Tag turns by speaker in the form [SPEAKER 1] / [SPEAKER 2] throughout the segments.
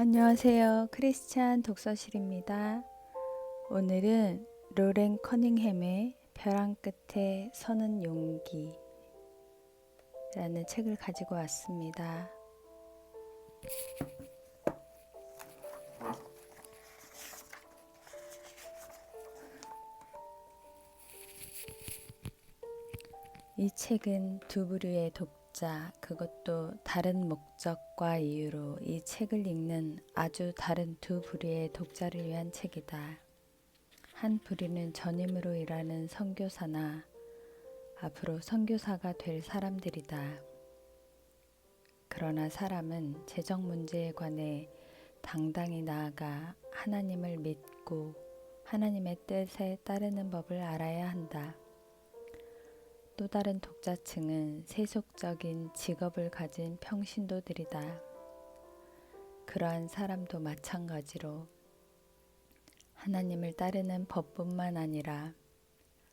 [SPEAKER 1] 안녕하세요. 크리스찬 독서실입니다. 오늘은 로렌 커닝햄의 벼랑 끝에 서는 용기 라는 책을 가지고 왔습니다. 이 책은 두 부류의 독자, 그것도 다른 목적과 이유로 이 책을 읽는 아주 다른 두 부류의 독자를 위한 책이다. 한 부류는 전임으로 일하는 선교사나 앞으로 선교사가 될 사람들이다. 그러나 사람은 재정 문제에 관해 당당히 나아가 하나님을 믿고 하나님의 뜻에 따르는 법을 알아야 한다. 또 다른 독자층은 세속적인 직업을 가진 평신도들이다. 그러한 사람도 마찬가지로 하나님을 따르는 법뿐만 아니라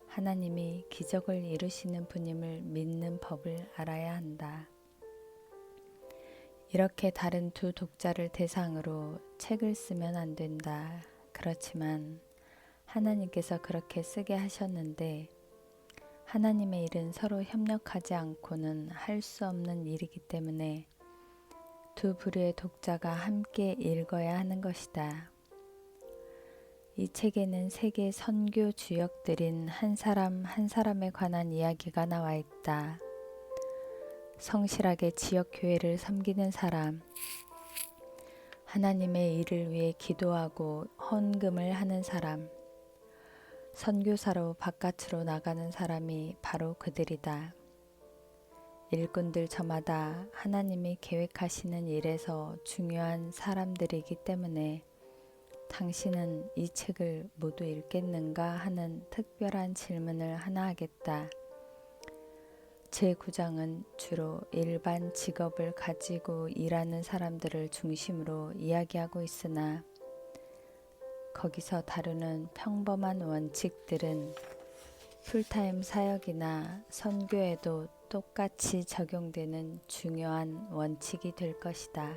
[SPEAKER 1] 하나님이 기적을 이루시는 분임을 믿는 법을 알아야 한다. 이렇게 다른 두 독자를 대상으로 책을 쓰면 안 된다. 그렇지만 하나님께서 그렇게 쓰게 하셨는데 하나님의 일은 서로 협력하지 않고는 할 수 없는 일이기 때문에 두 부류의 독자가 함께 읽어야 하는 것이다. 이 책에는 세계 선교 주역들인 한 사람 한 사람에 관한 이야기가 나와 있다. 성실하게 지역 교회를 섬기는 사람, 하나님의 일을 위해 기도하고 헌금을 하는 사람, 선교사로 바깥으로 나가는 사람이 바로 그들이다. 일꾼들 저마다 하나님이 계획하시는 일에서 중요한 사람들이기 때문에 당신은 이 책을 모두 읽겠는가 하는 특별한 질문을 하나 하겠다. 제9장은 주로 일반 직업을 가지고 일하는 사람들을 중심으로 이야기하고 있으나 거기서 다루는 평범한 원칙들은 풀타임 사역이나 선교에도 똑같이 적용되는 중요한 원칙이 될 것이다.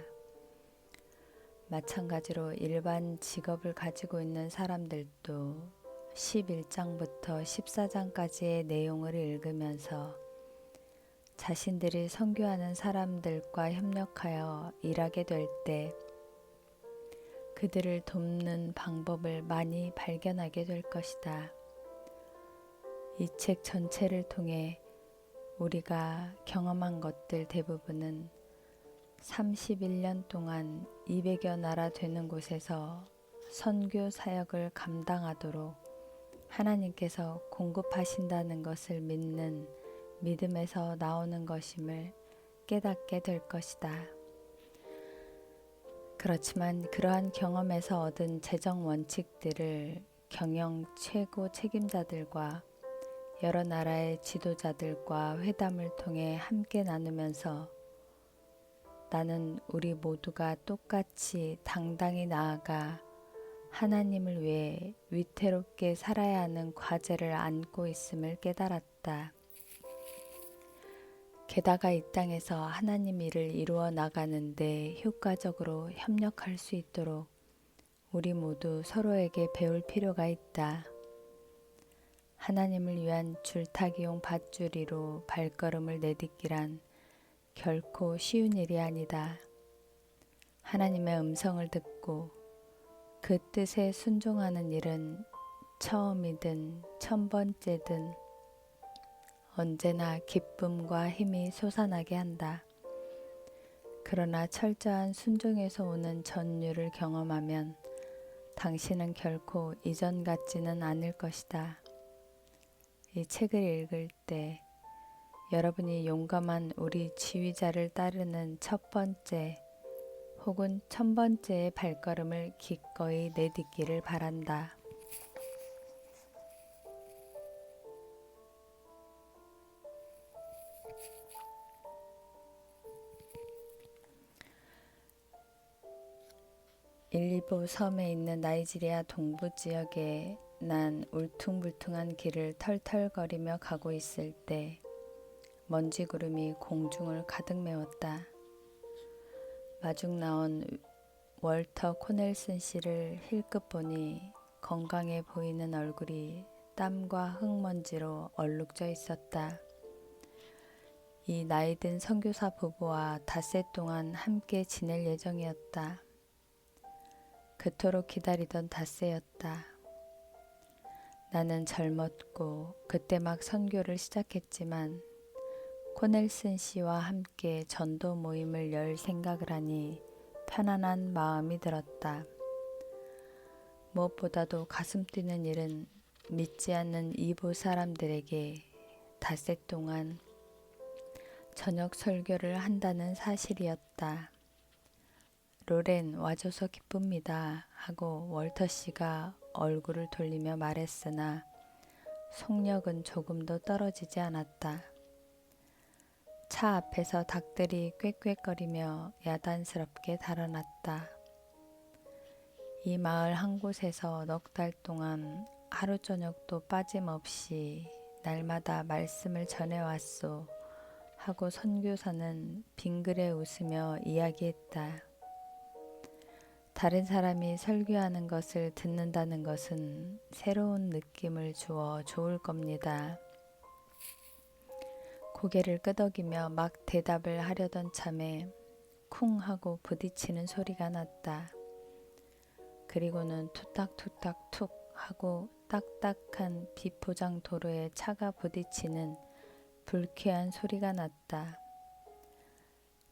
[SPEAKER 1] 마찬가지로 일반 직업을 가지고 있는 사람들도 11장부터 14장까지의 내용을 읽으면서 자신들이 선교하는 사람들과 협력하여 일하게 될 때 그들을 돕는 방법을 많이 발견하게 될 것이다. 이 책 전체를 통해 우리가 경험한 것들 대부분은 31년 동안 200여 나라 되는 곳에서 선교 사역을 감당하도록 하나님께서 공급하신다는 것을 믿는 믿음에서 나오는 것임을 깨닫게 될 것이다. 그렇지만 그러한 경험에서 얻은 재정 원칙들을 경영 최고 책임자들과 여러 나라의 지도자들과 회담을 통해 함께 나누면서 나는 우리 모두가 똑같이 당당히 나아가 하나님을 위해 위태롭게 살아야 하는 과제를 안고 있음을 깨달았다. 게다가 이 땅에서 하나님 일을 이루어 나가는데 효과적으로 협력할 수 있도록 우리 모두 서로에게 배울 필요가 있다. 하나님을 위한 줄타기용 밧줄이로 발걸음을 내딛기란 결코 쉬운 일이 아니다. 하나님의 음성을 듣고 그 뜻에 순종하는 일은 처음이든 1000번째든 언제나 기쁨과 힘이 솟아나게 한다. 그러나 철저한 순종에서 오는 전율을 경험하면 당신은 결코 이전 같지는 않을 것이다. 이 책을 읽을 때 여러분이 용감한 우리 지휘자를 따르는 첫 번째 혹은 1000번째의 발걸음을 기꺼이 내딛기를 바란다. 일리보 섬에 있는 나이지리아 동부 지역에 난 울퉁불퉁한 길을 털털거리며 가고 있을 때 먼지 구름이 공중을 가득 메웠다. 마중 나온 월터 코넬슨 씨를 힐끗 보니 건강해 보이는 얼굴이 땀과 흙먼지로 얼룩져 있었다. 이 나이든 선교사 부부와 닷새 동안 함께 지낼 예정이었다. 그토록 기다리던 닷새였다. 나는 젊었고 그때 막 선교를 시작했지만 코넬슨 씨와 함께 전도 모임을 열 생각을 하니 편안한 마음이 들었다. 무엇보다도 가슴 뛰는 일은 믿지 않는 이부 사람들에게 닷새 동안 저녁 설교를 한다는 사실이었다. 로렌 와줘서 기쁩니다 하고 월터 씨가 얼굴을 돌리며 말했으나 속력은 조금도 떨어지지 않았다. 차 앞에서 닭들이 꽥꽥거리며 야단스럽게 달아났다. 이 마을 한 곳에서 넉 달 동안 하루 저녁도 빠짐없이 날마다 말씀을 전해왔소 하고 선교사는 빙그레 웃으며 이야기했다. 다른 사람이 설교하는 것을 듣는다는 것은 새로운 느낌을 주어 좋을 겁니다. 고개를 끄덕이며 막 대답을 하려던 참에 쿵 하고 부딪히는 소리가 났다. 그리고는 투닥투닥 툭 하고 딱딱한 비포장 도로에 차가 부딪히는 불쾌한 소리가 났다.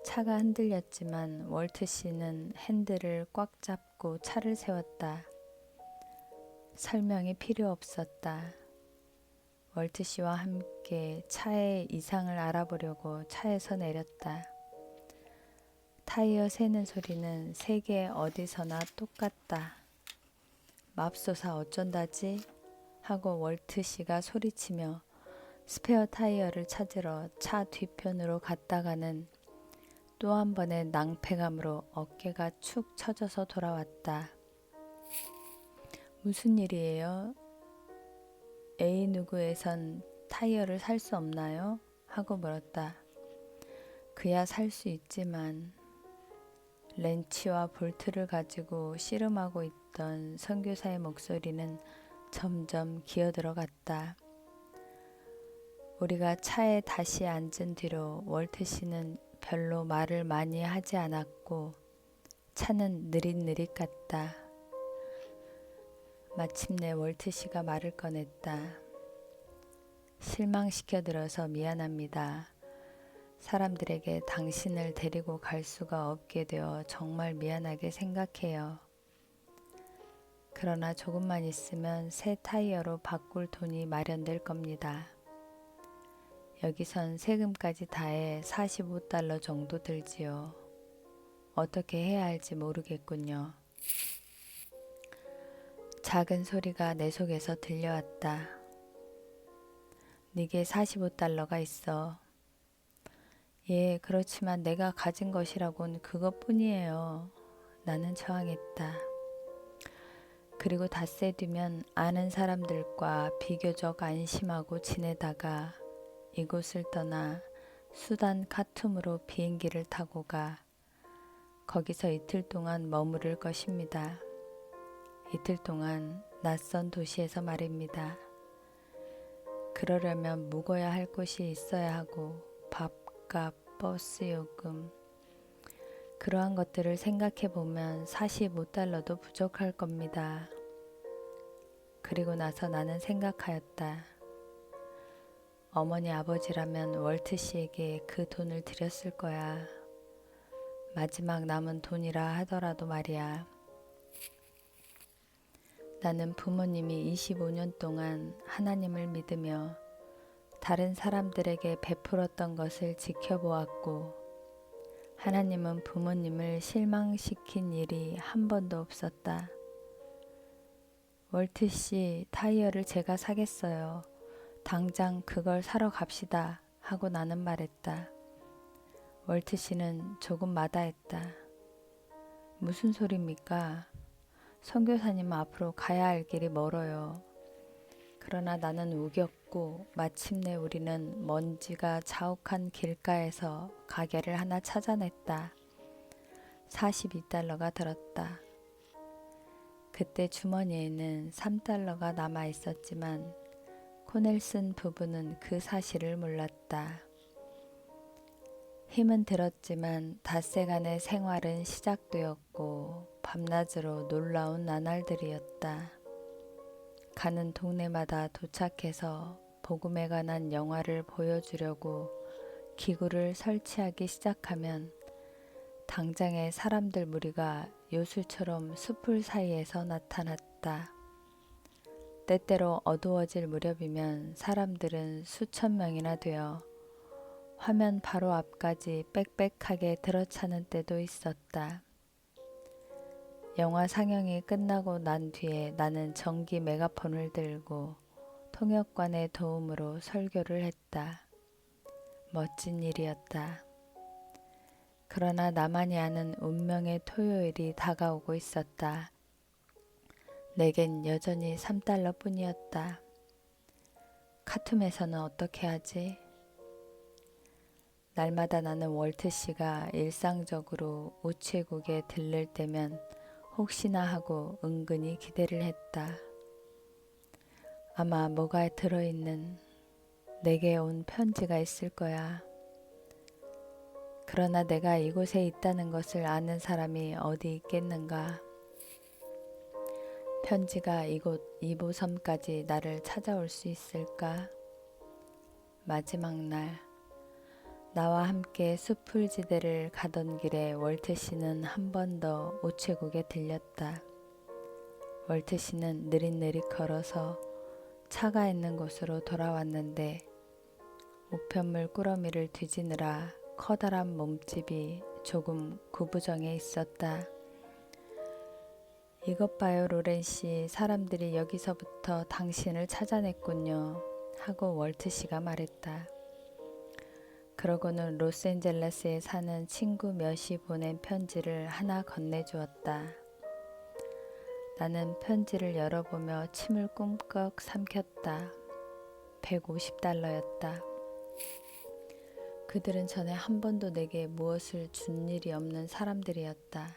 [SPEAKER 1] 차가 흔들렸지만 월트 씨는 핸들을 꽉 잡고 차를 세웠다. 설명이 필요 없었다. 월트 씨와 함께 차의 이상을 알아보려고 차에서 내렸다. 타이어 새는 소리는 세계 어디서나 똑같다. 맙소사 어쩐다지? 하고 월트 씨가 소리치며 스페어 타이어를 찾으러 차 뒤편으로 갔다가는 또 한 번의 낭패감으로 어깨가 축 처져서 돌아왔다. 무슨 일이에요? A 누구에선 타이어를 살 수 없나요? 하고 물었다. 그야 살 수 있지만 렌치와 볼트를 가지고 씨름하고 있던 선교사의 목소리는 점점 기어들어갔다. 우리가 차에 다시 앉은 뒤로 월트 씨는 별로 말을 많이 하지 않았고 차는 느릿느릿 갔다. 마침내 월트 씨가 말을 꺼냈다. 실망시켜드려서 미안합니다. 사람들에게 당신을 데리고 갈 수가 없게 되어 정말 미안하게 생각해요. 그러나 조금만 있으면 새 타이어로 바꿀 돈이 마련될 겁니다. 여기선 세금까지 다해 $45 정도 들지요. 어떻게 해야 할지 모르겠군요. 작은 소리가 내 속에서 들려왔다. 네게 $45가 있어. 예, 그렇지만 내가 가진 것이라곤 그것뿐이에요. 나는 저항했다. 그리고 닷새 뒤면 아는 사람들과 비교적 안심하고 지내다가 이곳을 떠나 수단 카툼으로 비행기를 타고 가 거기서 이틀 동안 머무를 것입니다. 이틀 동안 낯선 도시에서 말입니다. 그러려면 묵어야 할 곳이 있어야 하고 밥값, 버스 요금 그러한 것들을 생각해 보면 $45도 부족할 겁니다. 그리고 나서 나는 생각하였다. 어머니 아버지라면 월트 씨에게 그 돈을 드렸을 거야. 마지막 남은 돈이라 하더라도 말이야. 나는 부모님이 25년 동안 하나님을 믿으며 다른 사람들에게 베풀었던 것을 지켜보았고 하나님은 부모님을 실망시킨 일이 한 번도 없었다. 월트 씨, 타이어를 제가 사겠어요. 당장 그걸 사러 갑시다 하고 나는 말했다. 월트 씨는 조금 마다했다. 무슨 소리입니까? 선교사님은 앞으로 가야 할 길이 멀어요. 그러나 나는 우겼고 마침내 우리는 먼지가 자욱한 길가에서 가게를 하나 찾아냈다. $42가 들었다. 그때 주머니에는 $3가 남아 있었지만 코넬슨 부부는 그 사실을 몰랐다. 힘은 들었지만 닷새간의 생활은 시작되었고 밤낮으로 놀라운 나날들이었다. 가는 동네마다 도착해서 복음에 관한 영화를 보여주려고 기구를 설치하기 시작하면 당장의 사람들 무리가 요술처럼 숲을 사이에서 나타났다. 때때로 어두워질 무렵이면 사람들은 수천 명이나 되어 화면 바로 앞까지 빽빽하게 들어차는 때도 있었다. 영화 상영이 끝나고 난 뒤에 나는 전기 메가폰을 들고 통역관의 도움으로 설교를 했다. 멋진 일이었다. 그러나 나만이 아는 운명의 토요일이 다가오고 있었다. 내겐 여전히 $3뿐이었다. 카툼에서는 어떻게 하지? 날마다 나는 월트 씨가 일상적으로 우체국에 들를 때면 혹시나 하고 은근히 기대를 했다. 아마 뭐가 들어있는 내게 온 편지가 있을 거야. 그러나 내가 이곳에 있다는 것을 아는 사람이 어디 있겠는가? 편지가 이곳 2보섬까지 나를 찾아올 수 있을까? 마지막 날 나와 함께 숲풀지대를 가던 길에 월트 씨는 한 번 더 우체국에 들렸다. 월트 씨는 느릿느릿 걸어서 차가 있는 곳으로 돌아왔는데 우편물 꾸러미를 뒤지느라 커다란 몸집이 조금 구부정해 있었다. 이것 봐요, 로렌 씨. 사람들이 여기서부터 당신을 찾아냈군요. 하고 월트 씨가 말했다. 그러고는 로스앤젤레스에 사는 친구 몇이 보낸 편지를 하나 건네주었다. 나는 편지를 열어보며 침을 꿀꺽 삼켰다. $150였다. 그들은 전에 한 번도 내게 무엇을 준 일이 없는 사람들이었다.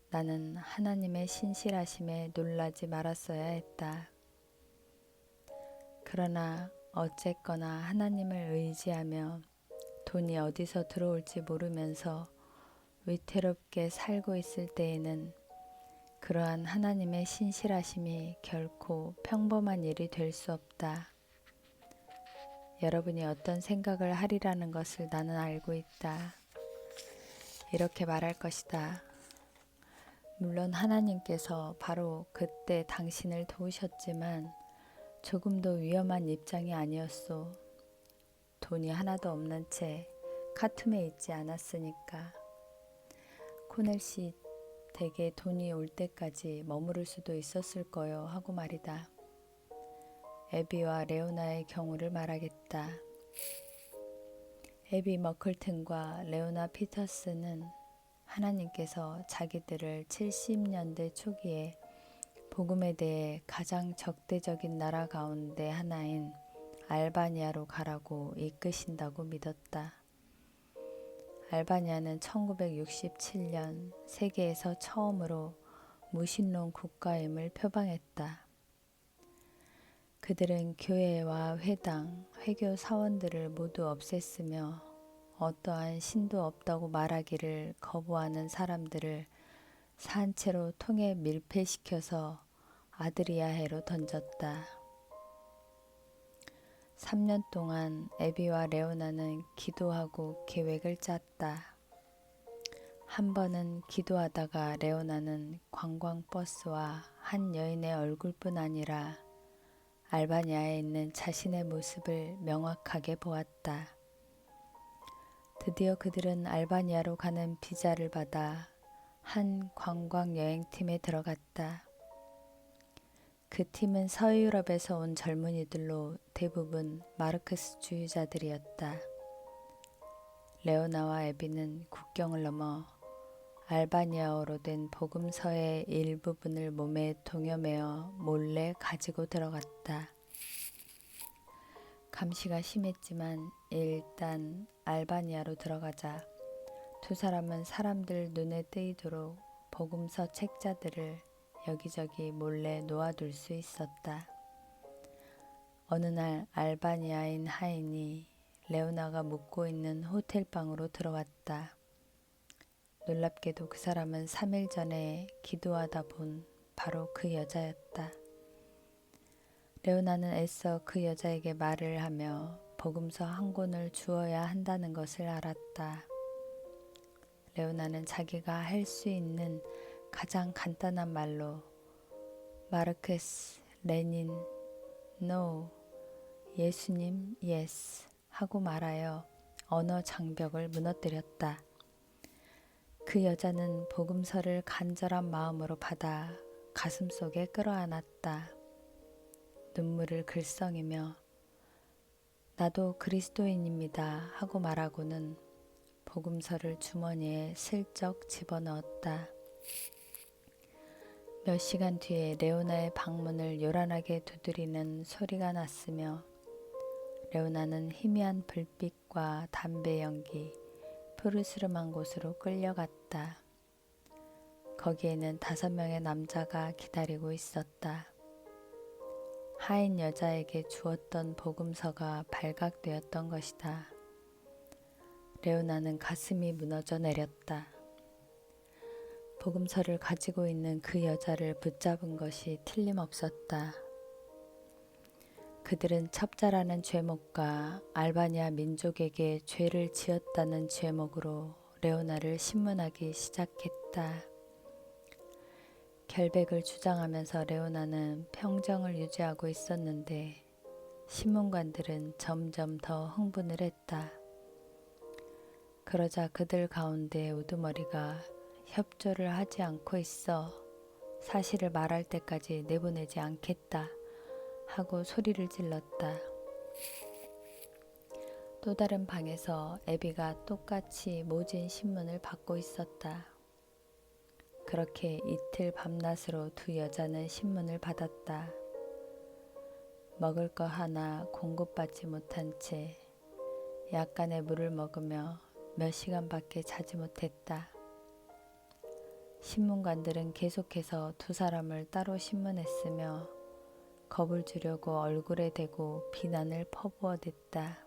[SPEAKER 1] 나는 하나님의 신실하심에 놀라지 말았어야 했다. 그러나 어쨌거나 하나님을 의지하며 돈이 어디서 들어올지 모르면서 위태롭게 살고 있을 때에는 그러한 하나님의 신실하심이 결코 평범한 일이 될 수 없다. 여러분이 어떤 생각을 하리라는 것을 나는 알고 있다. 이렇게 말할 것이다. 물론 하나님께서 바로 그때 당신을 도우셨지만 조금 더 위험한 입장이 아니었소. 돈이 하나도 없는 채 카툼에 있지 않았으니까. 코넬 씨 댁에 돈이 올 때까지 머무를 수도 있었을 거요 하고 말이다. 애비와 레오나의 경우를 말하겠다. 애비 머클튼과 레오나 피터스는 하나님께서 자기들을 70년대 초기에 복음에 대해 가장 적대적인 나라 가운데 하나인 알바니아로 가라고 이끄신다고 믿었다. 알바니아는 1967년 세계에서 처음으로 무신론 국가임을 표방했다. 그들은 교회와 회당, 회교 사원들을 모두 없앴으며 어떠한 신도 없다고 말하기를 거부하는 사람들을 산채로 통에 밀폐시켜서 아드리아해로 던졌다. 3년 동안 애비와 레오나는 기도하고 계획을 짰다. 한 번은 기도하다가 레오나는 관광버스와 한 여인의 얼굴뿐 아니라 알바니아에 있는 자신의 모습을 명확하게 보았다. 드디어 그들은 알바니아로 가는 비자를 받아 한 관광 여행팀에 들어갔다. 그 팀은 서유럽에서 온 젊은이들로 대부분 마르크스주의자들이었다. 레오나와 에비는 국경을 넘어 알바니아어로 된 복음서의 일부분을 몸에 동여매어 몰래 가지고 들어갔다. 감시가 심했지만 일단 알바니아로 들어가자 두 사람은 사람들 눈에 띄도록 복음서 책자들을 여기저기 몰래 놓아둘 수 있었다. 어느 날 알바니아인 하인이 레오나가 묵고 있는 호텔방으로 들어왔다. 놀랍게도 그 사람은 3일 전에 기도하다 본 바로 그 여자였다. 레오나는 애써 그 여자에게 말을 하며 복음서 한 권을 주어야 한다는 것을 알았다. 레오나는 자기가 할 수 있는 가장 간단한 말로 마르크스, 레닌, no, 예수님, yes 하고 말하여 언어 장벽을 무너뜨렸다. 그 여자는 복음서를 간절한 마음으로 받아 가슴속에 끌어안았다. 눈물을 글썽이며 나도 그리스도인입니다 하고 말하고는 복음서를 주머니에 슬쩍 집어넣었다. 몇 시간 뒤에 레오나의 방문을 요란하게 두드리는 소리가 났으며 레오나는 희미한 불빛과 담배 연기, 푸르스름한 곳으로 끌려갔다. 거기에는 5명의 남자가 기다리고 있었다. 하인 여자에게 주었던 복음서가 발각되었던 것이다. 레오나는 가슴이 무너져 내렸다. 복음서를 가지고 있는 그 여자를 붙잡은 것이 틀림없었다. 그들은 첩자라는 죄목과 알바니아 민족에게 죄를 지었다는 죄목으로 레오나를 신문하기 시작했다. 결백을 주장하면서 레오나는 평정을 유지하고 있었는데 신문관들은 점점 더 흥분을 했다. 그러자 그들 가운데 우두머리가 협조를 하지 않고 있어 사실을 말할 때까지 내보내지 않겠다 하고 소리를 질렀다. 또 다른 방에서 애비가 똑같이 모진 신문을 받고 있었다. 그렇게 이틀 밤낮으로 두 여자는 신문을 받았다. 먹을 거 하나 공급받지 못한 채 약간의 물을 먹으며 몇 시간밖에 자지 못했다. 신문관들은 계속해서 두 사람을 따로 신문했으며 겁을 주려고 얼굴에 대고 비난을 퍼부어댔다.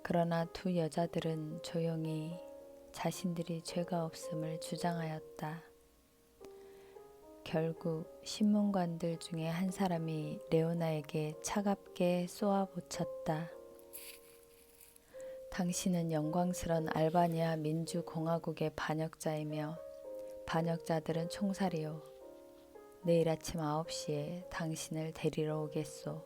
[SPEAKER 1] 그러나 두 여자들은 조용히 자신들이 죄가 없음을 주장하였다. 결국 신문관들 중에 한 사람이 레오나에게 차갑게 쏘아붙였다. 당신은 영광스런 알바니아 민주공화국의 반역자이며 반역자들은 총살이요. 내일 아침 9시에 당신을 데리러 오겠소.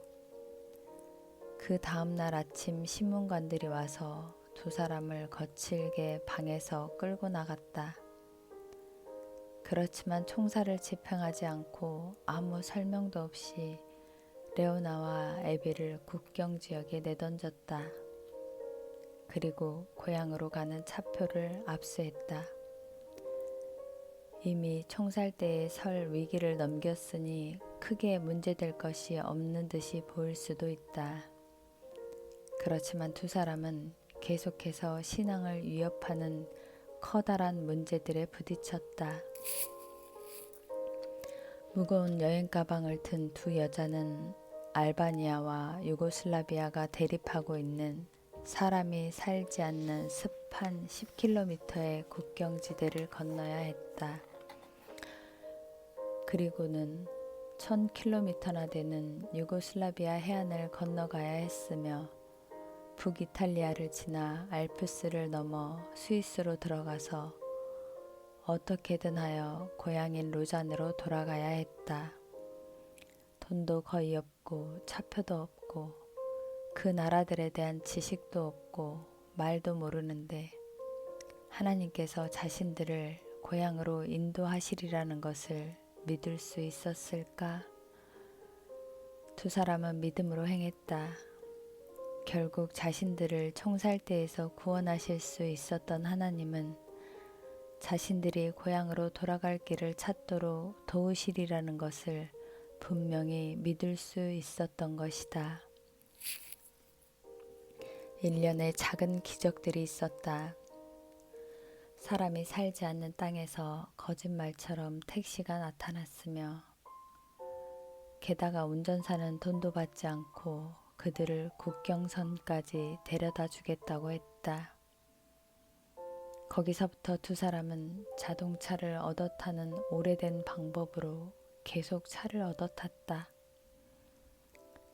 [SPEAKER 1] 그 다음날 아침 신문관들이 와서 두 사람을 거칠게 방에서 끌고 나갔다. 그렇지만 총살을 집행하지 않고 아무 설명도 없이 레오나와 애비를 국경지역에 내던졌다. 그리고 고향으로 가는 차표를 압수했다. 이미 총살대에 설 위기를 넘겼으니 크게 문제될 것이 없는 듯이 보일 수도 있다. 그렇지만 두 사람은 계속해서 신앙을 위협하는 커다란 문제들에 부딪혔다. 무거운 여행 가방을 든 두 여자는 알바니아와 유고슬라비아가 대립하고 있는 사람이 살지 않는 습한 10km의 국경지대를 건너야 했다. 그리고는 1000km나 되는 유고슬라비아 해안을 건너가야 했으며 북이탈리아를 지나 알프스를 넘어 스위스로 들어가서 어떻게든 하여 고향인 로잔으로 돌아가야 했다. 돈도 거의 없고 차표도 없고 그 나라들에 대한 지식도 없고 말도 모르는데 하나님께서 자신들을 고향으로 인도하시리라는 것을 믿을 수 있었을까? 두 사람은 믿음으로 행했다. 결국 자신들을 총살대에서 구원하실 수 있었던 하나님은 자신들이 고향으로 돌아갈 길을 찾도록 도우시리라는 것을 분명히 믿을 수 있었던 것이다. 일련의 작은 기적들이 있었다. 사람이 살지 않는 땅에서 거짓말처럼 택시가 나타났으며 게다가 운전사는 돈도 받지 않고 그들을 국경선까지 데려다 주겠다고 했다. 거기서부터 두 사람은 자동차를 얻어 타는 오래된 방법으로 계속 차를 얻어 탔다.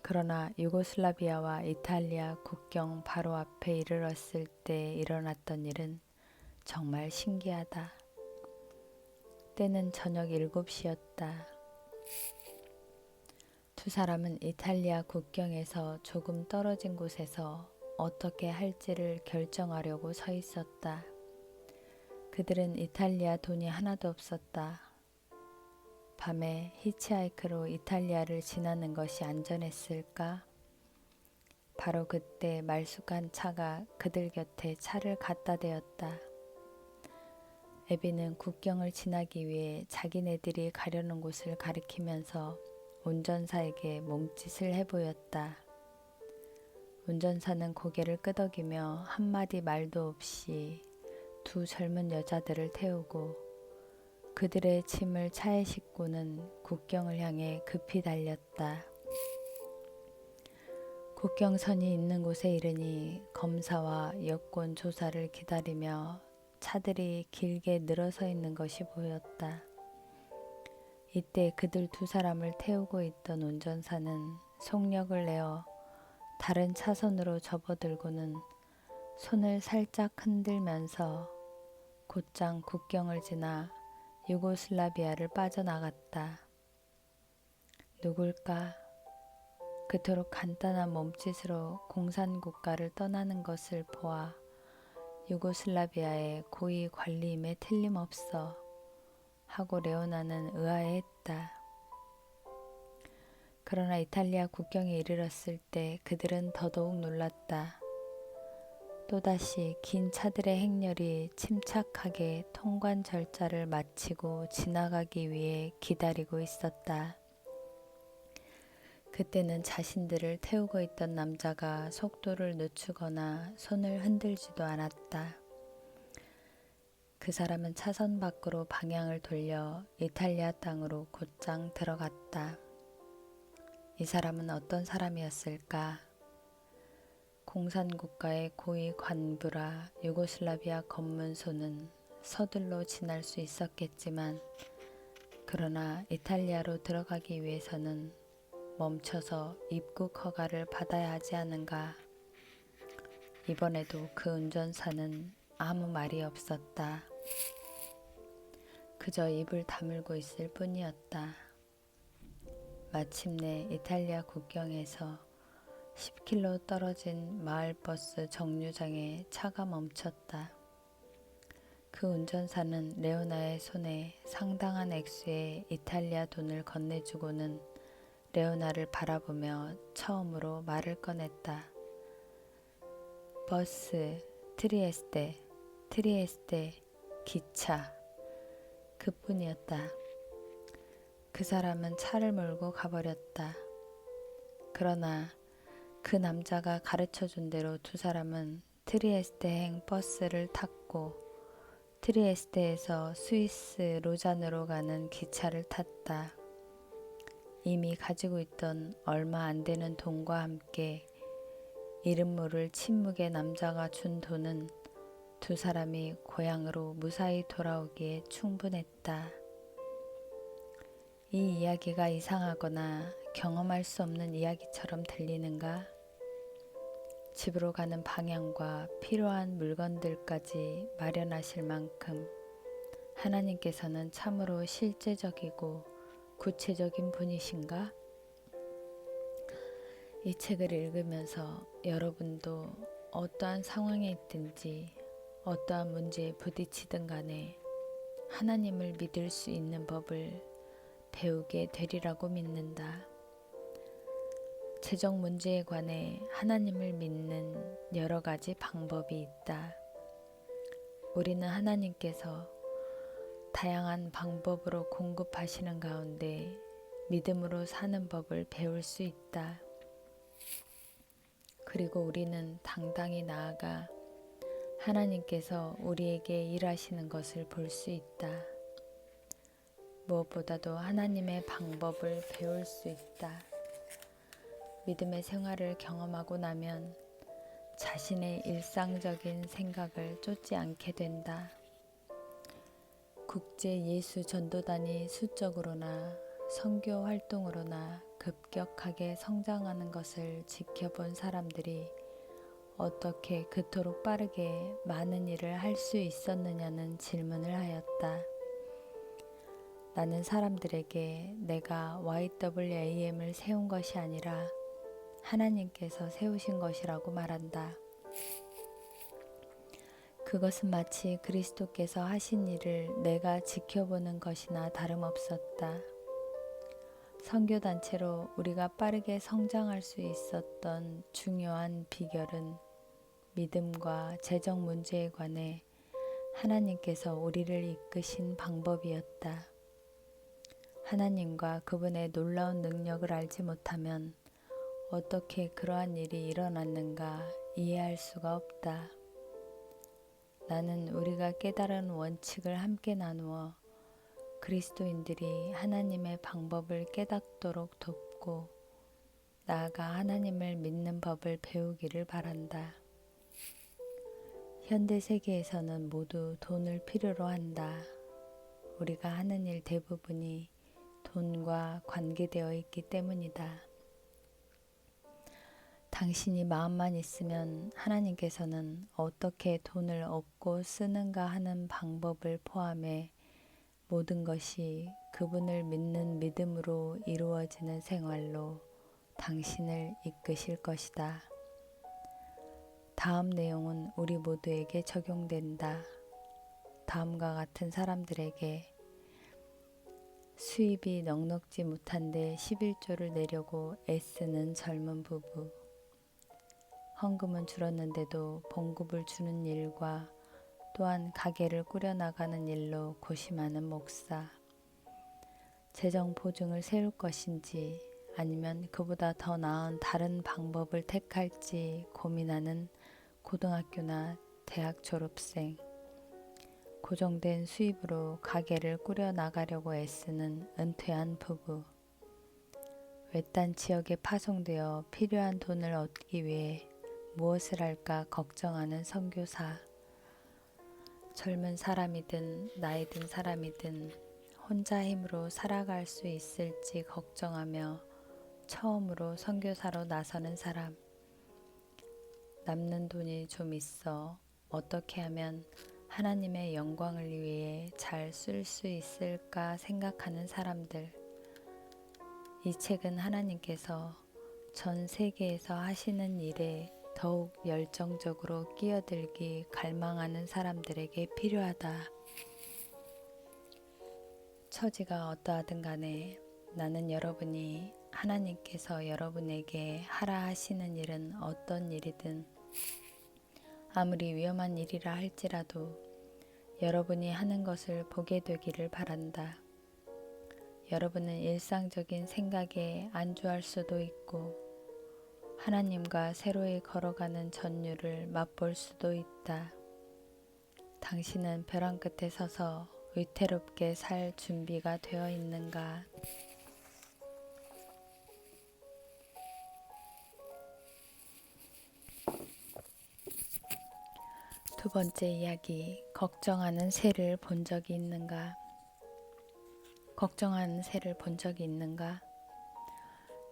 [SPEAKER 1] 그러나 유고슬라비아와 이탈리아 국경 바로 앞에 이르렀을 때 일어났던 일은 정말 신기하다. 때는 저녁 7시였다. 두 사람은 이탈리아 국경에서 조금 떨어진 곳에서 어떻게 할지를 결정하려고 서 있었다. 그들은 이탈리아 돈이 하나도 없었다. 밤에 히치하이크로 이탈리아를 지나는 것이 안전했을까? 바로 그때 말쑥한 차가 그들 곁에 차를 갖다 대었다. 에비는 국경을 지나기 위해 자기네들이 가려는 곳을 가리키면서 운전사에게 몸짓을 해보였다. 운전사는 고개를 끄덕이며 한마디 말도 없이 두 젊은 여자들을 태우고 그들의 짐을 차에 싣고는 국경을 향해 급히 달렸다. 국경선이 있는 곳에 이르니 검사와 여권 조사를 기다리며 차들이 길게 늘어서 있는 것이 보였다. 이때 그들 두 사람을 태우고 있던 운전사는 속력을 내어 다른 차선으로 접어들고는 손을 살짝 흔들면서 곧장 국경을 지나 유고슬라비아를 빠져나갔다. 누굴까? 그토록 간단한 몸짓으로 공산국가를 떠나는 것을 보아 유고슬라비아의 고위 관리임에 틀림없어 하고 레오나는 의아해했다. 그러나 이탈리아 국경에 이르렀을 때 그들은 더더욱 놀랐다. 또다시 긴 차들의 행렬이 침착하게 통관 절차를 마치고 지나가기 위해 기다리고 있었다. 그때는 자신들을 태우고 있던 남자가 속도를 늦추거나 손을 흔들지도 않았다. 그 사람은 차선 밖으로 방향을 돌려 이탈리아 땅으로 곧장 들어갔다. 이 사람은 어떤 사람이었을까? 공산국가의 고위 관부라 유고슬라비아 검문소는 서둘러 지날 수 있었겠지만 그러나 이탈리아로 들어가기 위해서는 멈춰서 입국 허가를 받아야 하지 않은가. 이번에도 그 운전사는 아무 말이 없었다. 그저 입을 다물고 있을 뿐이었다. 마침내 이탈리아 국경에서 10km 떨어진 마을버스 정류장에 차가 멈췄다. 그 운전사는 레오나의 손에 상당한 액수의 이탈리아 돈을 건네주고는 레오나를 바라보며 처음으로 말을 꺼냈다. 버스, 트리에스테, 기차. 그뿐이었다. 그 사람은 차를 몰고 가버렸다. 그러나 그 남자가 가르쳐준 대로 두 사람은 트리에스테행 버스를 탔고 트리에스테에서 스위스 로잔으로 가는 기차를 탔다. 이미 가지고 있던 얼마 안 되는 돈과 함께 이름 모를 침묵의 남자가 준 돈은 두 사람이 고향으로 무사히 돌아오기에 충분했다. 이 이야기가 이상하거나 경험할 수 없는 이야기처럼 들리는가? 집으로 가는 방향과 필요한 물건들까지 마련하실 만큼 하나님께서는 참으로 실제적이고 구체적인 분이신가? 이 책을 읽으면서 여러분도 어떠한 상황에 있든지 어떠한 문제에 부딪히든 간에 하나님을 믿을 수 있는 법을 배우게 되리라고 믿는다. 재정 문제에 관해 하나님을 믿는 여러 가지 방법이 있다. 우리는 하나님께서 다양한 방법으로 공급하시는 가운데 믿음으로 사는 법을 배울 수 있다. 그리고 우리는 당당히 나아가 하나님께서 우리에게 일하시는 것을 볼 수 있다. 무엇보다도 하나님의 방법을 배울 수 있다. 믿음의 생활을 경험하고 나면 자신의 일상적인 생각을 쫓지 않게 된다. 국제 예수 전도단이 수적으로나 선교 활동으로나 급격하게 성장하는 것을 지켜본 사람들이 어떻게 그토록 빠르게 많은 일을 할 수 있었느냐는 질문을 하였다. 나는 사람들에게 내가 YWAM을 세운 것이 아니라 하나님께서 세우신 것이라고 말한다. 그것은 마치 그리스도께서 하신 일을 내가 지켜보는 것이나 다름없었다. 선교단체로 우리가 빠르게 성장할 수 있었던 중요한 비결은 믿음과 재정 문제에 관해 하나님께서 우리를 이끄신 방법이었다. 하나님과 그분의 놀라운 능력을 알지 못하면 어떻게 그러한 일이 일어났는가 이해할 수가 없다. 나는 우리가 깨달은 원칙을 함께 나누어 그리스도인들이 하나님의 방법을 깨닫도록 돕고 나아가 하나님을 믿는 법을 배우기를 바란다. 현대 세계에서는 모두 돈을 필요로 한다. 우리가 하는 일 대부분이 돈과 관계되어 있기 때문이다. 당신이 마음만 있으면 하나님께서는 어떻게 돈을 얻고 쓰는가 하는 방법을 포함해 모든 것이 그분을 믿는 믿음으로 이루어지는 생활로 당신을 이끄실 것이다. 다음 내용은 우리 모두에게 적용된다. 다음과 같은 사람들에게 수입이 넉넉지 못한데 11조를 내려고 애쓰는 젊은 부부, 헌금은 줄었는데도 봉급을 주는 일과 또한 가게를 꾸려나가는 일로 고심하는 목사, 재정 보증을 세울 것인지 아니면 그보다 더 나은 다른 방법을 택할지 고민하는 고등학교나 대학 졸업생, 고정된 수입으로 가게를 꾸려나가려고 애쓰는 은퇴한 부부, 외딴 지역에 파송되어 필요한 돈을 얻기 위해 무엇을 할까 걱정하는 선교사, 젊은 사람이든 나이 든 사람이든 혼자 힘으로 살아갈 수 있을지 걱정하며 처음으로 선교사로 나서는 사람, 남는 돈이 좀 있어 어떻게 하면 하나님의 영광을 위해 잘 쓸 수 있을까 생각하는 사람들. 이 책은 하나님께서 전 세계에서 하시는 일에 더욱 열정적으로 끼어들기 갈망하는 사람들에게 필요하다. 처지가 어떠하든 간에 나는 여러분이 하나님께서 여러분에게 하라 하시는 일은 어떤 일이든 아무리 위험한 일이라 할지라도 여러분이 하는 것을 보게 되기를 바란다. 여러분은 일상적인 생각에 안주할 수도 있고 하나님과 새로이 걸어가는 전율을 맛볼 수도 있다. 당신은 벼랑 끝에 서서 위태롭게 살 준비가 되어 있는가? 두 번째 이야기, 걱정하는 새를 본 적이 있는가? 걱정하는 새를 본 적이 있는가?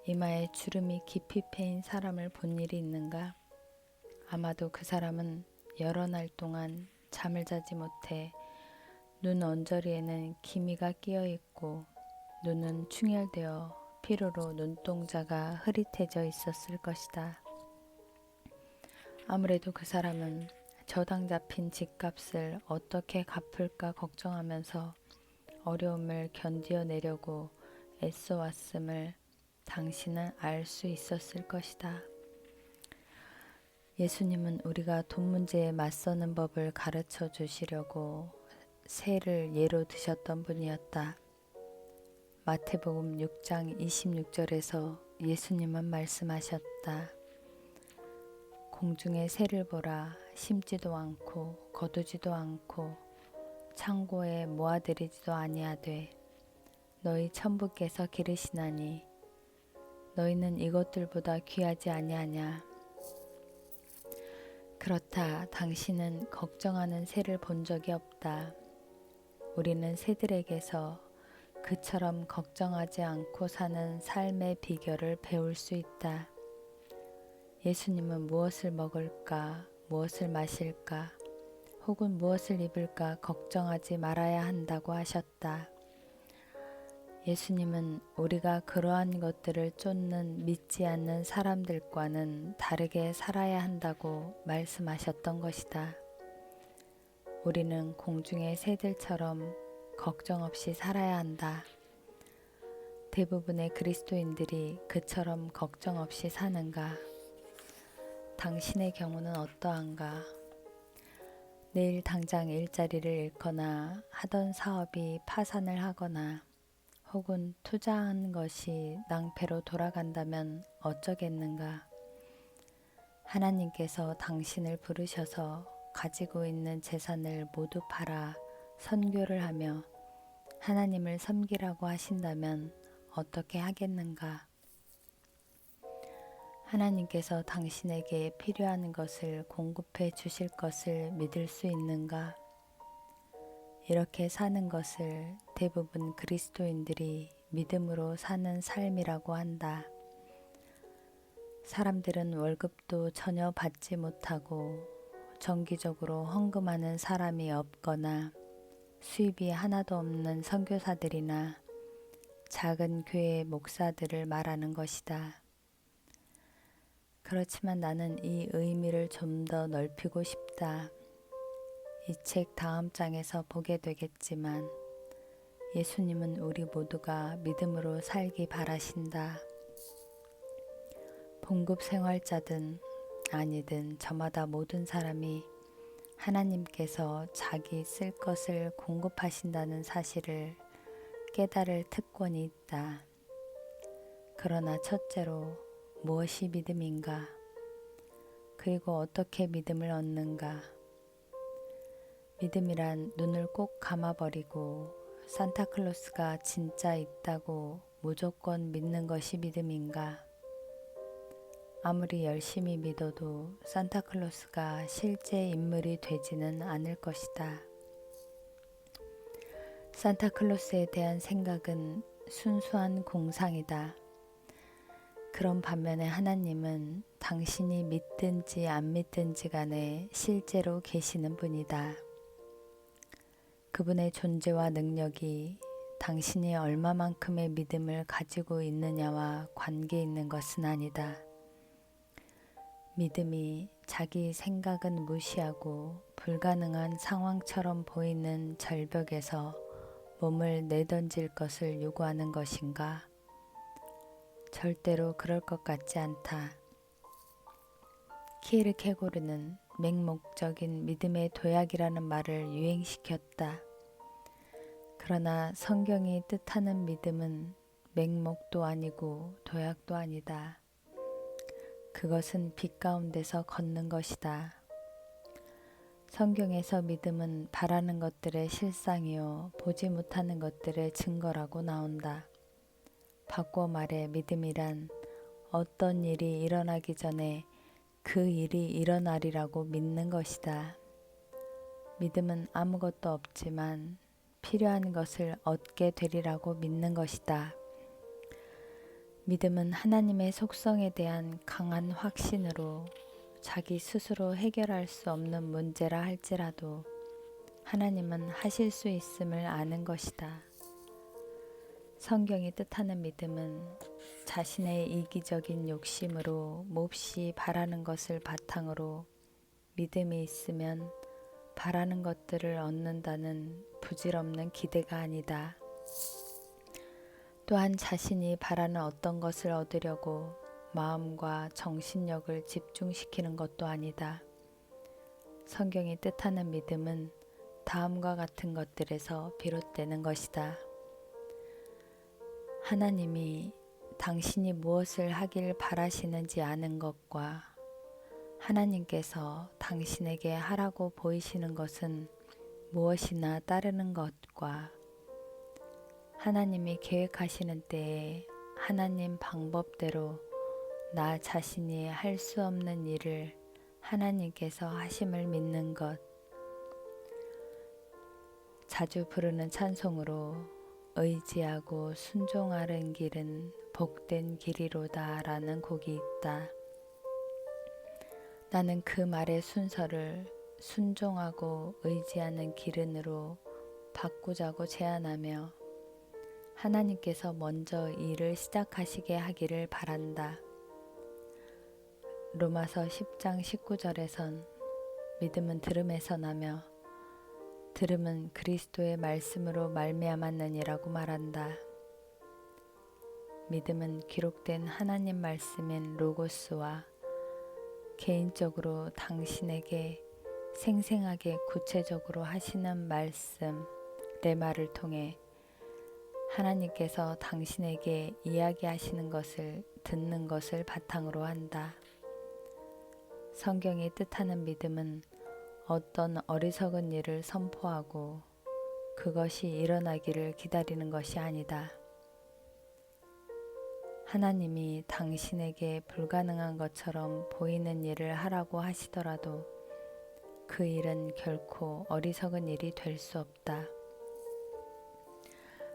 [SPEAKER 1] 이마에 주름이 깊이 패인 사람을 본 일이 있는가? 아마도 그 사람은 여러 날 동안 잠을 자지 못해 눈 언저리에는 기미가 끼어 있고 눈은 충혈되어 피로로 눈동자가 흐릿해져 있었을 것이다. 아무래도 그 사람은 저당 잡힌 집값을 어떻게 갚을까 걱정하면서 어려움을 견디어내려고 애써왔음을 당신은 알 수 있었을 것이다. 예수님은 우리가 돈 문제에 맞서는 법을 가르쳐 주시려고 새를 예로 드셨던 분이었다. 마태복음 6장 26절에서 예수님은 말씀하셨다. 공중의 새를 보라. 심지도 않고 거두지도 않고 창고에 모아들이지도 아니하되 너희 천부께서 기르시나니 너희는 이것들보다 귀하지 아니하냐. 그렇다. 당신은 걱정하는 새를 본 적이 없다. 우리는 새들에게서 그처럼 걱정하지 않고 사는 삶의 비결을 배울 수 있다. 예수님은 무엇을 먹을까, 무엇을 마실까, 혹은 무엇을 입을까 걱정하지 말아야 한다고 하셨다. 예수님은 우리가 그러한 것들을 쫓는 믿지 않는 사람들과는 다르게 살아야 한다고 말씀하셨던 것이다. 우리는 공중의 새들처럼 걱정 없이 살아야 한다. 대부분의 그리스도인들이 그처럼 걱정 없이 사는가? 당신의 경우는 어떠한가? 내일 당장 일자리를 잃거나 하던 사업이 파산을 하거나 혹은 투자한 것이 낭패로 돌아간다면 어쩌겠는가? 하나님께서 당신을 부르셔서 가지고 있는 재산을 모두 팔아 선교를 하며 하나님을 섬기라고 하신다면 어떻게 하겠는가? 하나님께서 당신에게 필요한 것을 공급해 주실 것을 믿을 수 있는가? 이렇게 사는 것을 대부분 그리스도인들이 믿음으로 사는 삶이라고 한다. 사람들은 월급도 전혀 받지 못하고 정기적으로 헌금하는 사람이 없거나 수입이 하나도 없는 선교사들이나 작은 교회 목사들을 말하는 것이다. 그렇지만 나는 이 의미를 좀 더 넓히고 싶다. 이 책 다음 장에서 보게 되겠지만 예수님은 우리 모두가 믿음으로 살기 바라신다. 봉급 생활자든 아니든 저마다 모든 사람이 하나님께서 자기 쓸 것을 공급하신다는 사실을 깨달을 특권이 있다. 그러나 첫째로 무엇이 믿음인가? 그리고 어떻게 믿음을 얻는가? 믿음이란 눈을 꼭 감아버리고 산타클로스가 진짜 있다고 무조건 믿는 것이 믿음인가? 아무리 열심히 믿어도 산타클로스가 실제 인물이 되지는 않을 것이다. 산타클로스에 대한 생각은 순수한 공상이다. 그런 반면에 하나님은 당신이 믿든지 안 믿든지 간에 실제로 계시는 분이다. 그분의 존재와 능력이 당신이 얼마만큼의 믿음을 가지고 있느냐와 관계 있는 것은 아니다. 믿음이 자기 생각은 무시하고 불가능한 상황처럼 보이는 절벽에서 몸을 내던질 것을 요구하는 것인가? 절대로 그럴 것 같지 않다. 키에르케고르는 맹목적인 믿음의 도약이라는 말을 유행시켰다. 그러나 성경이 뜻하는 믿음은 맹목도 아니고 도약도 아니다. 그것은 빛 가운데서 걷는 것이다. 성경에서 믿음은 바라는 것들의 실상이요 보지 못하는 것들의 증거라고 나온다. 바꿔 말해 믿음이란 어떤 일이 일어나기 전에 그 일이 일어나리라고 믿는 것이다. 믿음은 아무것도 없지만 필요한 것을 얻게 되리라고 믿는 것이다. 믿음은 하나님의 속성에 대한 강한 확신으로 자기 스스로 해결할 수 없는 문제라 할지라도 하나님은 하실 수 있음을 아는 것이다. 성경이 뜻하는 믿음은 자신의 이기적인 욕심으로 몹시 바라는 것을 바탕으로 믿음이 있으면 바라는 것들을 얻는다는 부질없는 기대가 아니다. 또한 자신이 바라는 어떤 것을 얻으려고 마음과 정신력을 집중시키는 것도 아니다. 성경이 뜻하는 믿음은 다음과 같은 것들에서 비롯되는 것이다. 하나님이 당신이 무엇을 하길 바라시는지 아는 것과 하나님께서 당신에게 하라고 보이시는 것은 무엇이나 따르는 것과 하나님이 계획하시는 때에 하나님 방법대로 나 자신이 할 수 없는 일을 하나님께서 하심을 믿는 것. 자주 부르는 찬송으로 의지하고 순종하는 길은 복된 길이로다 라는 곡이 있다. 나는 그 말의 순서를 순종하고 의지하는 길은으로 바꾸자고 제안하며 하나님께서 먼저 일을 시작하시게 하기를 바란다. 로마서 10장 19절에선 믿음은 들음에서 나며 들음은 그리스도의 말씀으로 말미암았느니라고 말한다. 믿음은 기록된 하나님 말씀인 로고스와 개인적으로 당신에게 생생하게 구체적으로 하시는 말씀, 레마를 통해 하나님께서 당신에게 이야기하시는 것을 듣는 것을 바탕으로 한다. 성경이 뜻하는 믿음은 어떤 어리석은 일을 선포하고 그것이 일어나기를 기다리는 것이 아니다. 하나님이 당신에게 불가능한 것처럼 보이는 일을 하라고 하시더라도 그 일은 결코 어리석은 일이 될 수 없다.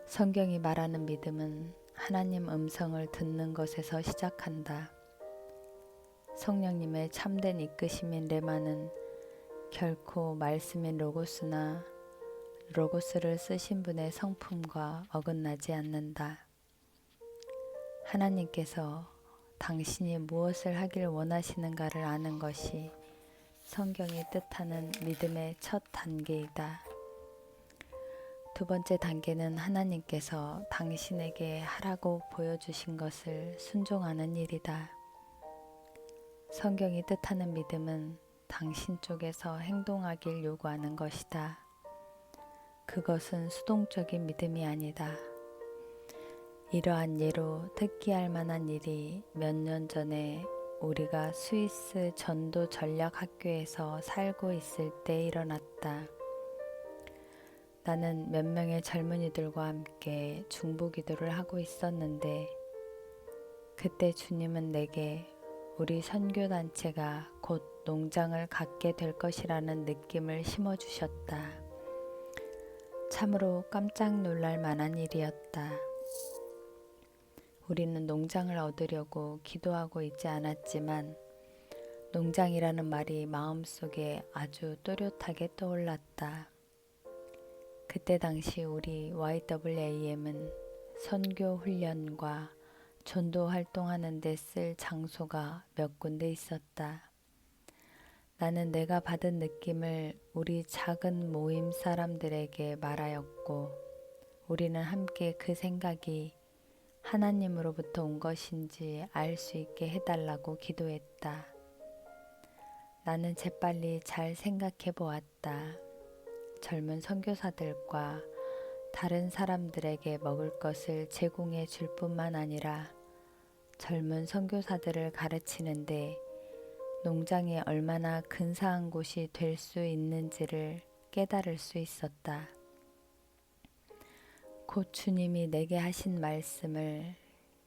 [SPEAKER 1] 성경이 말하는 믿음은 하나님 음성을 듣는 것에서 시작한다. 성령님의 참된 이끄심인 레마는 결코 말씀인 로고스나 로고스를 쓰신 분의 성품과 어긋나지 않는다. 하나님께서 당신이 무엇을 하길 원하시는가를 아는 것이 성경이 뜻하는 믿음의 첫 단계이다. 두 번째 단계는 하나님께서 당신에게 하라고 보여주신 것을 순종하는 일이다. 성경이 뜻하는 믿음은 당신 쪽에서 행동하길 요구하는 것이다. 그것은 수동적인 믿음이 아니다. 이러한 예로 특기할 만한 일이 몇 년 전에 우리가 스위스 전도 전략학교에서 살고 있을 때 일어났다. 나는 몇 명의 젊은이들과 함께 중보기도를 하고 있었는데 그때 주님은 내게 우리 선교단체가 곧 농장을 갖게 될 것이라는 느낌을 심어주셨다. 참으로 깜짝 놀랄 만한 일이었다. 우리는 농장을 얻으려고 기도하고 있지 않았지만 농장이라는 말이 마음속에 아주 또렷하게 떠올랐다. 그때 당시 우리 YWAM은 선교 훈련과 전도 활동하는 데 쓸 장소가 몇 군데 있었다. 나는 내가 받은 느낌을 우리 작은 모임 사람들에게 말하였고 우리는 함께 그 생각이 하나님으로부터 온 것인지 알 수 있게 해달라고 기도했다. 나는 재빨리 잘 생각해 보았다. 젊은 선교사들과 다른 사람들에게 먹을 것을 제공해 줄 뿐만 아니라 젊은 선교사들을 가르치는데 농장이 얼마나 근사한 곳이 될 수 있는지를 깨달을 수 있었다. 곧 주님이 내게 하신 말씀을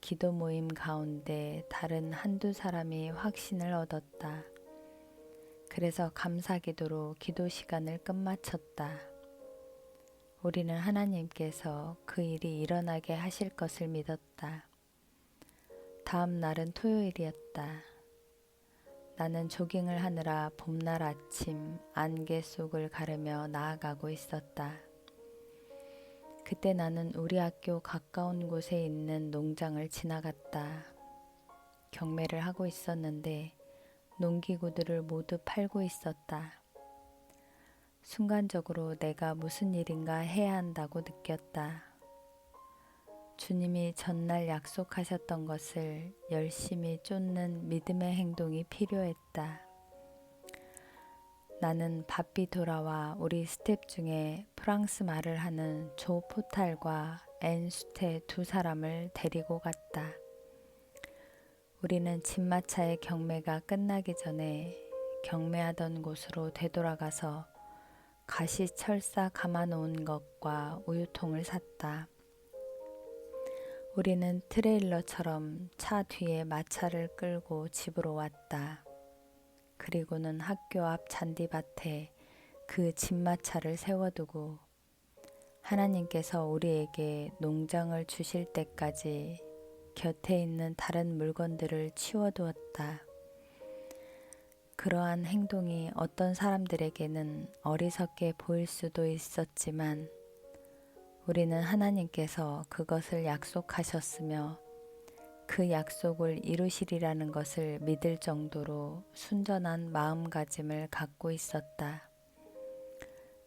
[SPEAKER 1] 기도 모임 가운데 다른 한두 사람이 확신을 얻었다. 그래서 감사기도로 기도 시간을 끝마쳤다. 우리는 하나님께서 그 일이 일어나게 하실 것을 믿었다. 다음 날은 토요일이었다. 나는 조깅을 하느라 봄날 아침 안개 속을 가르며 나아가고 있었다. 그때 나는 우리 학교 가까운 곳에 있는 농장을 지나갔다. 경매를 하고 있었는데 농기구들을 모두 팔고 있었다. 순간적으로 내가 무슨 일인가 해야 한다고 느꼈다. 주님이 전날 약속하셨던 것을 열심히 쫓는 믿음의 행동이 필요했다. 나는 바삐 돌아와 우리 스텝 중에 프랑스 말을 하는 조 포탈과 앤 수테 두 사람을 데리고 갔다. 우리는 진마차의 경매가 끝나기 전에 경매하던 곳으로 되돌아가서 가시철사 감아놓은 것과 우유통을 샀다. 우리는 트레일러처럼 차 뒤에 마차를 끌고 집으로 왔다. 그리고는 학교 앞 잔디밭에 그 집마차를 세워두고 하나님께서 우리에게 농장을 주실 때까지 곁에 있는 다른 물건들을 치워두었다. 그러한 행동이 어떤 사람들에게는 어리석게 보일 수도 있었지만 우리는 하나님께서 그것을 약속하셨으며 그 약속을 이루시리라는 것을 믿을 정도로 순전한 마음가짐을 갖고 있었다.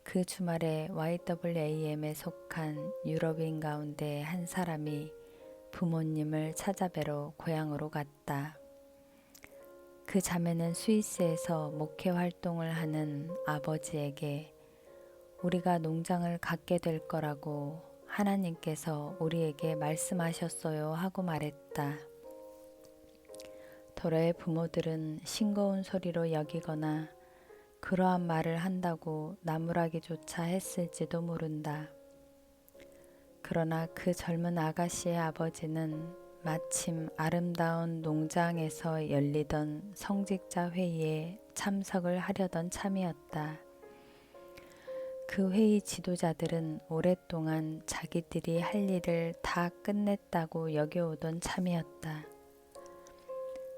[SPEAKER 1] 그 주말에 YWAM에 속한 유럽인 가운데 한 사람이 부모님을 찾아뵈러 고향으로 갔다. 그 자매는 스위스에서 목회 활동을 하는 아버지에게 우리가 농장을 갖게 될 거라고 하나님께서 우리에게 말씀하셨어요 하고 말했다. 도래의 부모들은 싱거운 소리로 여기거나 그러한 말을 한다고 나무라기조차 했을지도 모른다. 그러나 그 젊은 아가씨의 아버지는 마침 아름다운 농장에서 열리던 성직자 회의에 참석을 하려던 참이었다. 그 회의 지도자들은 오랫동안 자기들이 할 일을 다 끝냈다고 여겨오던 참이었다.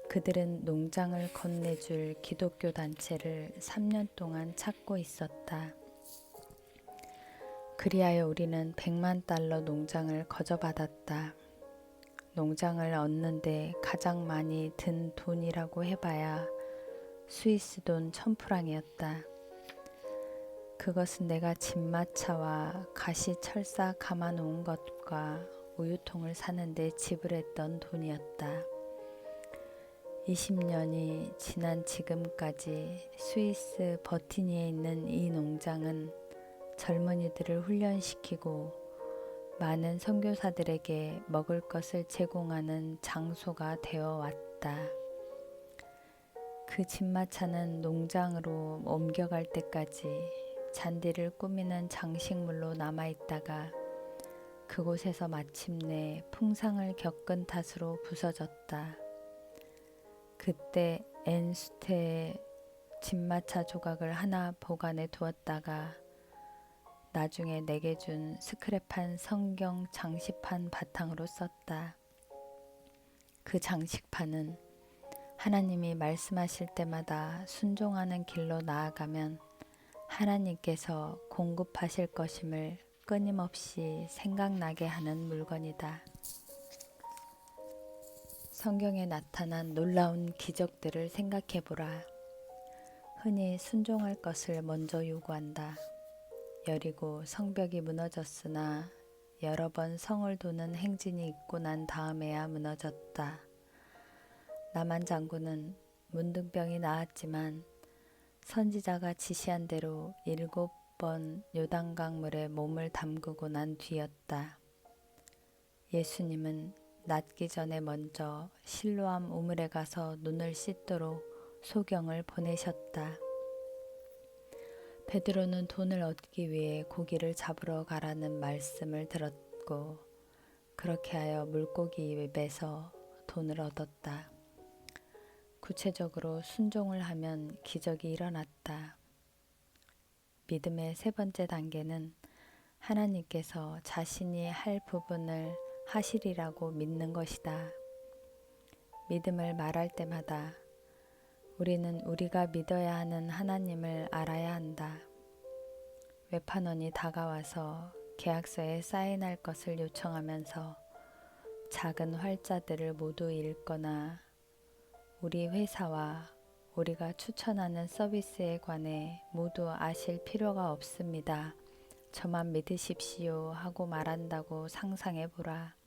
[SPEAKER 1] 그들은 농장을 건네줄 기독교 단체를 3년 동안 찾고 있었다. 그리하여 우리는 $100만 농장을 거저받았다. 농장을 얻는데 가장 많이 든 돈이라고 해봐야 스위스 돈 1000프랑이었다. 그것은 내가 집마차와 가시철사 감아놓은 것과 우유통을 사는데 지불했던 돈이었다. 20년이 지난 지금까지 스위스 버티니에 있는 이 농장은 젊은이들을 훈련시키고 많은 선교사들에게 먹을 것을 제공하는 장소가 되어 왔다. 그 집마차는 농장으로 옮겨갈 때까지 잔디를 꾸미는 장식물로 남아있다가 그곳에서 마침내 풍상을 겪은 탓으로 부서졌다. 그때 앤수테의 집마차 조각을 하나 보관해 두었다가 나중에 내게 준 스크랩한 성경 장식판 바탕으로 썼다. 그 장식판은 하나님이 말씀하실 때마다 순종하는 길로 나아가면 하나님께서 공급하실 것임을 끊임없이 생각나게 하는 물건이다. 성경에 나타난 놀라운 기적들을 생각해보라. 흔히 순종할 것을 먼저 요구한다. 여리고 성벽이 무너졌으나 여러 번 성을 도는 행진이 있고 난 다음에야 무너졌다. 나만 장군은 문둥병이 나았지만 선지자가 지시한 대로 7번 요단강물에 몸을 담그고 난 뒤였다. 예수님은 낫기 전에 먼저 실로암 우물에 가서 눈을 씻도록 소경을 보내셨다. 베드로는 돈을 얻기 위해 고기를 잡으러 가라는 말씀을 들었고 그렇게 하여 물고기 입에서 돈을 얻었다. 구체적으로 순종을 하면 기적이 일어났다. 믿음의 세 번째 단계는 하나님께서 자신이 할 부분을 하시리라고 믿는 것이다. 믿음을 말할 때마다 우리는 우리가 믿어야 하는 하나님을 알아야 한다. 외판원이 다가와서 계약서에 사인할 것을 요청하면서 작은 활자들을 모두 읽거나 우리 회사와 우리가 추천하는 서비스에 관해 모두 아실 필요가 없습니다. 저만 믿으십시오 하고 말한다고 상상해 보라.